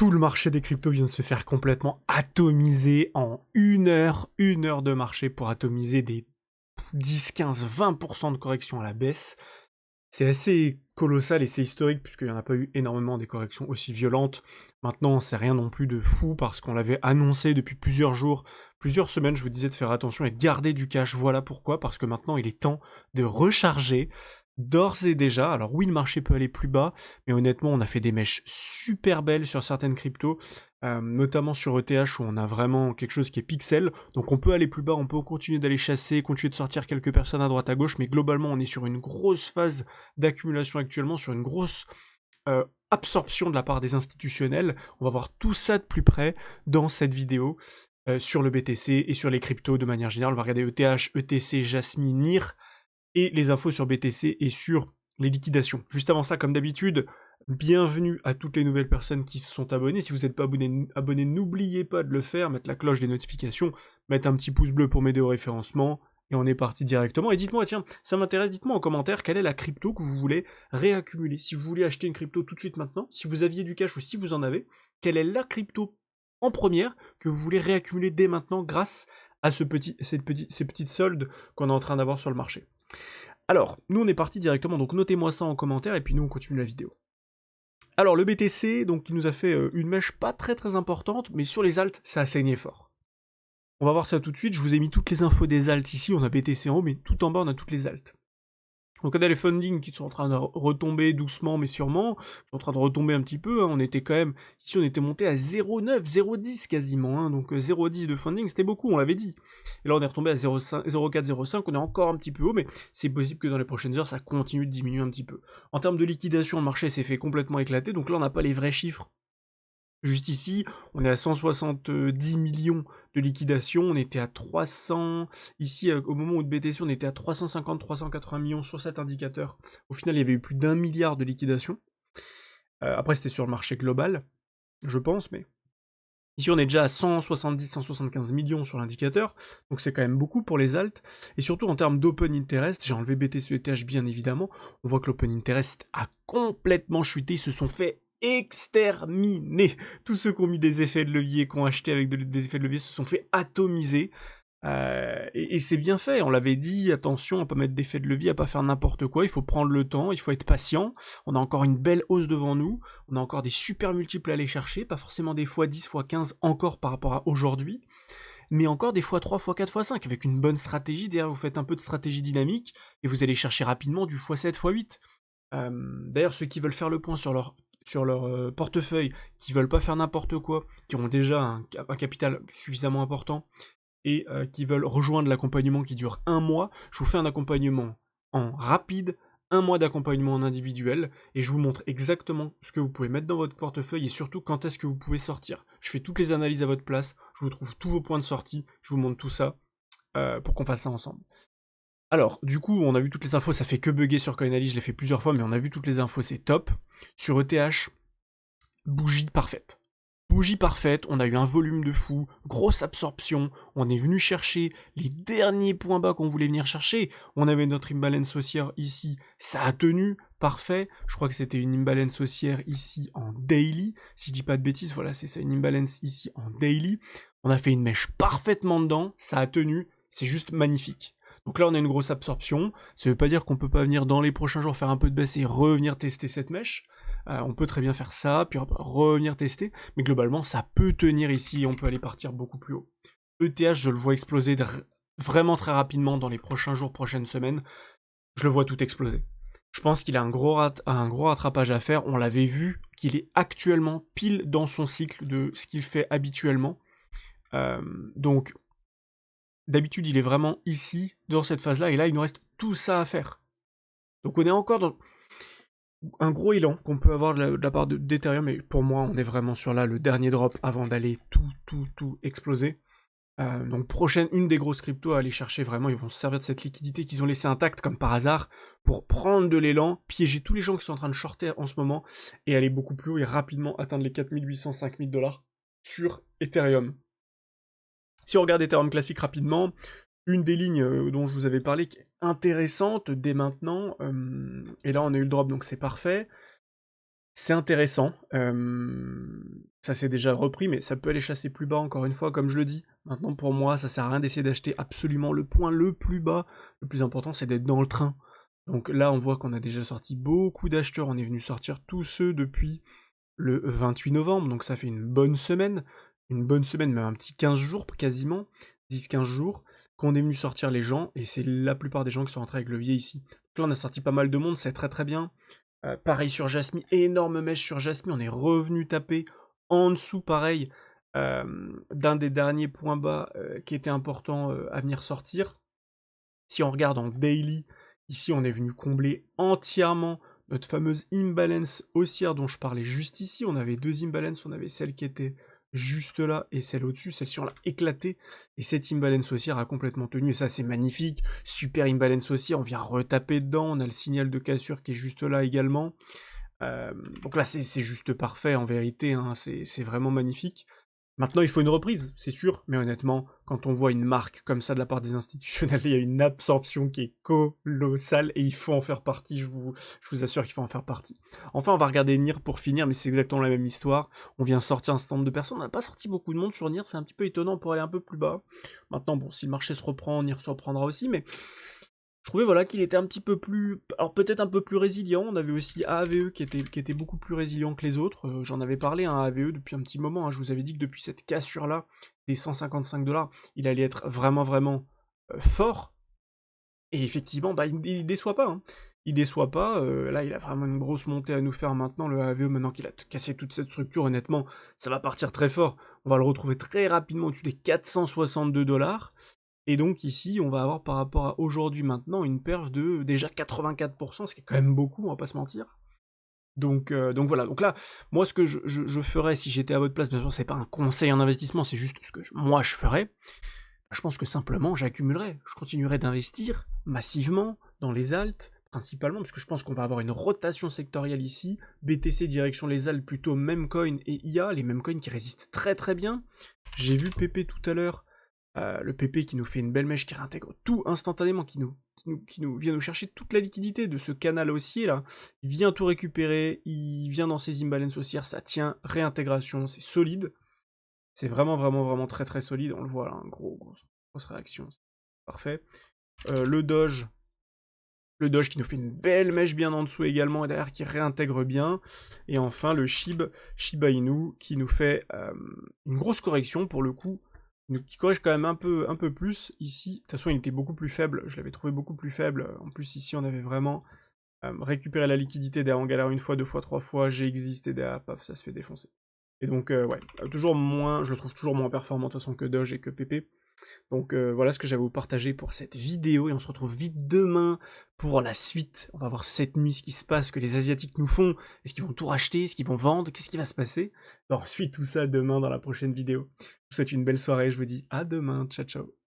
Tout le marché des cryptos vient de se faire complètement atomiser en une heure de marché pour atomiser des 10, 15, 20% de correction à la baisse. C'est assez colossal et c'est historique puisqu'il n'y en a pas eu énormément des corrections aussi violentes. Maintenant, c'est rien non plus de fou parce qu'on l'avait annoncé depuis plusieurs jours, plusieurs semaines, je vous disais de faire attention et de garder du cash. Voilà pourquoi, parce que maintenant il est temps de recharger d'ores et déjà. Alors oui, le marché peut aller plus bas, mais honnêtement, on a fait des mèches super belles sur certaines cryptos, notamment sur ETH où on a vraiment quelque chose qui est pixel. Donc on peut aller plus bas, on peut continuer d'aller chasser, continuer de sortir quelques personnes à droite à gauche, mais globalement, on est sur une grosse phase d'accumulation actuellement, sur une grosse absorption de la part des institutionnels. On va voir tout ça de plus près dans cette vidéo sur le BTC et sur les cryptos de manière générale. On va regarder ETH, ETC, Jasmine, NIR et les infos sur BTC et sur les liquidations. Juste avant ça, comme d'habitude, bienvenue à toutes les nouvelles personnes qui se sont abonnées. Si vous n'êtes pas abonné, n'oubliez pas de le faire, mettre la cloche des notifications, mettre un petit pouce bleu pour m'aider au référencement, et on est parti directement. Et dites-moi, tiens, ça m'intéresse, dites-moi en commentaire quelle est la crypto que vous voulez réaccumuler. Si vous voulez acheter une crypto tout de suite maintenant, si vous aviez du cash ou si vous en avez, quelle est la crypto en première que vous voulez réaccumuler dès maintenant grâce à ces petites soldes qu'on est en train d'avoir sur le marché. Alors, nous on est parti directement, donc notez-moi ça en commentaire et puis nous on continue la vidéo. Alors le BTC, donc il nous a fait une mèche pas très importante, mais sur les alts, ça a saigné fort. On va voir ça tout de suite, je vous ai mis toutes les infos des alts ici, on a BTC en haut, mais tout en bas on a toutes les alts. Donc on a les fundings qui sont en train de retomber doucement mais sûrement, ils sont en train de retomber un petit peu, hein. On était quand même, ici on était monté à 0,9, 0,10 quasiment, hein. Donc 0,10 de funding c'était beaucoup, on l'avait dit. Et là on est retombé à 0,5, 0,4, 0,5, on est encore un petit peu haut, mais c'est possible que dans les prochaines heures ça continue de diminuer un petit peu. En termes de liquidation, le marché s'est fait complètement éclater, donc là on n'a pas les vrais chiffres. Juste ici, on est à 170 millions de liquidation, on était à 300, ici au moment où de BTC on était à 350-380 millions sur cet indicateur. Au final il y avait eu plus d'1 milliard de liquidation. Après c'était sur le marché global, je pense, mais ici on est déjà à 170-175 millions sur l'indicateur, donc c'est quand même beaucoup pour les alts, et surtout en termes d'open interest, j'ai enlevé BTC ETH bien évidemment, on voit que l'open interest a complètement chuté, ils se sont fait exterminer. Tous ceux qui ont mis des effets de levier, qui ont acheté avec des effets de levier, se sont fait atomiser. Et c'est bien fait, on l'avait dit, attention à pas mettre d'effets de levier, à pas faire n'importe quoi, il faut prendre le temps, il faut être patient, on a encore une belle hausse devant nous, on a encore des super multiples à aller chercher, pas forcément des x10, x15 encore par rapport à aujourd'hui, mais encore des x3, x4, x5, avec une bonne stratégie, derrière vous faites un peu de stratégie dynamique, et vous allez chercher rapidement du x7, x8. D'ailleurs, ceux qui veulent faire le point sur leur portefeuille, qui veulent pas faire n'importe quoi, qui ont déjà un capital suffisamment important, et qui veulent rejoindre l'accompagnement qui dure 1 mois, je vous fais un accompagnement en rapide, 1 mois d'accompagnement en individuel, et je vous montre exactement ce que vous pouvez mettre dans votre portefeuille, et surtout quand est-ce que vous pouvez sortir. Je fais toutes les analyses à votre place, je vous trouve tous vos points de sortie, je vous montre tout ça, pour qu'on fasse ça ensemble. Alors, du coup, on a vu toutes les infos, ça fait que bugger sur Coinali, je l'ai fait plusieurs fois, mais on a vu toutes les infos, c'est top. Sur ETH, bougie parfaite. Bougie parfaite, on a eu un volume de fou, grosse absorption, on est venu chercher les derniers points bas qu'on voulait venir chercher, on avait notre imbalance haussière ici, ça a tenu, parfait, je crois que c'était une imbalance haussière ici en daily, si je dis pas de bêtises, voilà, c'est ça, une imbalance ici en daily, on a fait une mèche parfaitement dedans, ça a tenu, c'est juste magnifique. Donc là on a une grosse absorption, ça veut pas dire qu'on peut pas venir dans les prochains jours faire un peu de baisse et revenir tester cette mèche, on peut très bien faire ça, puis revenir tester, mais globalement ça peut tenir ici et on peut aller partir beaucoup plus haut. ETH je le vois exploser vraiment très rapidement dans les prochains jours, prochaines semaines, je le vois tout exploser. Je pense qu'il a un gros rattrapage à faire, on l'avait vu qu'il est actuellement pile dans son cycle de ce qu'il fait habituellement, donc d'habitude il est vraiment ici, dans cette phase-là, et là il nous reste tout ça à faire. Donc on est encore dans un gros élan qu'on peut avoir de la part d'Ethereum, mais pour moi on est vraiment sur là le dernier drop avant d'aller tout exploser. Donc une des grosses cryptos à aller chercher vraiment, ils vont se servir de cette liquidité qu'ils ont laissée intacte comme par hasard pour prendre de l'élan, piéger tous les gens qui sont en train de shorter en ce moment et aller beaucoup plus haut et rapidement atteindre les 4800, 5000 $ sur Ethereum. Si on regarde Ethereum classique rapidement, une des lignes dont je vous avais parlé qui est intéressante dès maintenant, et là on a eu le drop donc c'est parfait, C'est intéressant, ça s'est déjà repris, mais ça peut aller chasser plus bas encore une fois, comme je le dis. Maintenant pour moi, ça sert à rien d'essayer d'acheter absolument le point le plus bas. Le plus important, c'est d'être dans le train. Donc là, on voit qu'on a déjà sorti beaucoup d'acheteurs. On est venu sortir tous ceux depuis le 28 novembre, donc ça fait une bonne semaine, même un petit 15 jours quasiment, 10-15 jours, qu'on est venu sortir les gens, et c'est la plupart des gens qui sont rentrés avec levier ici. Donc là, on a sorti pas mal de monde, c'est très très bien. Pareil sur Jasmine, énorme mèche sur Jasmine, on est revenu taper en dessous, pareil, d'un des derniers points bas qui était important à venir sortir. Si on regarde en daily, ici on est venu combler entièrement notre fameuse imbalance haussière dont je parlais juste ici. On avait deux imbalances, on avait celle qui était juste là et celle au-dessus. Celle-ci on l'a éclatée et cette imbalance haussière a complètement tenu et ça c'est magnifique. Super imbalance haussière, on vient retaper dedans, on a le signal de cassure qui est juste là également. Donc là c'est juste parfait en vérité, hein, c'est vraiment magnifique. Maintenant, il faut une reprise, c'est sûr, mais honnêtement, quand on voit une marque comme ça de la part des institutionnels, il y a une absorption qui est colossale et il faut en faire partie, je vous assure qu'il faut en faire partie. Enfin, on va regarder NIR pour finir, mais c'est exactement la même histoire. On vient sortir un certain nombre de personnes, on n'a pas sorti beaucoup de monde sur NIR, c'est un petit peu étonnant pour aller un peu plus bas. Maintenant, bon, si le marché se reprend, NIR se reprendra aussi, mais je trouvais voilà qu'il était un petit peu plus, alors peut-être un peu plus résilient. On avait aussi AAVE qui était beaucoup plus résilient que les autres. J'en avais parlé à AAVE depuis un petit moment, hein. Je vous avais dit que depuis cette cassure là des 155 $, il allait être vraiment vraiment fort. Et effectivement, bah, il déçoit pas, hein. Il déçoit pas. Là, il a vraiment une grosse montée à nous faire maintenant. Le AAVE, maintenant qu'il a cassé toute cette structure, honnêtement, ça va partir très fort. On va le retrouver très rapidement au-dessus des 462 $. Et donc ici, on va avoir par rapport à aujourd'hui maintenant une perf de déjà 84%, ce qui est quand même beaucoup, on va pas se mentir. Donc voilà, donc là, moi ce que je ferais si j'étais à votre place, bien sûr c'est pas un conseil en investissement, c'est juste ce que moi je ferais, je pense que simplement j'accumulerais, je continuerai d'investir massivement dans les alts, principalement, parce que je pense qu'on va avoir une rotation sectorielle ici, BTC direction les alts plutôt memecoin et IA, les memecoins qui résistent très très bien. J'ai vu PP tout à l'heure, le PP qui nous fait une belle mèche, qui réintègre tout instantanément, qui nous vient nous chercher toute la liquidité de ce canal haussier là. Il vient tout récupérer, il vient dans ses imbalances haussières, ça tient, réintégration, c'est solide. C'est vraiment, vraiment, vraiment très très solide. On le voit là, hein, grosse réaction. Parfait. Le Doge qui nous fait une belle mèche bien en dessous également, et derrière qui réintègre bien. Et enfin le Shiba Inu qui nous fait une grosse correction pour le coup, qui corrige quand même un peu plus ici. De toute façon il était beaucoup plus faible, je l'avais trouvé beaucoup plus faible. En plus ici on avait vraiment récupéré la liquidité derrière, on galère une fois, deux fois, trois fois, j'existe et derrière paf ça se fait défoncer. Et donc ouais, toujours moins, je le trouve toujours moins performant de toute façon que Doge et que PP. Donc voilà ce que j'avais à vous partager pour cette vidéo, et on se retrouve vite demain pour la suite. On va voir cette nuit ce qui se passe, que les Asiatiques nous font. Est-ce qu'ils vont tout racheter? Est-ce qu'ils vont vendre? Qu'est-ce qui va se passer? Alors, ensuite tout ça demain dans la prochaine vidéo. Je vous souhaite une belle soirée, je vous dis à demain, ciao ciao.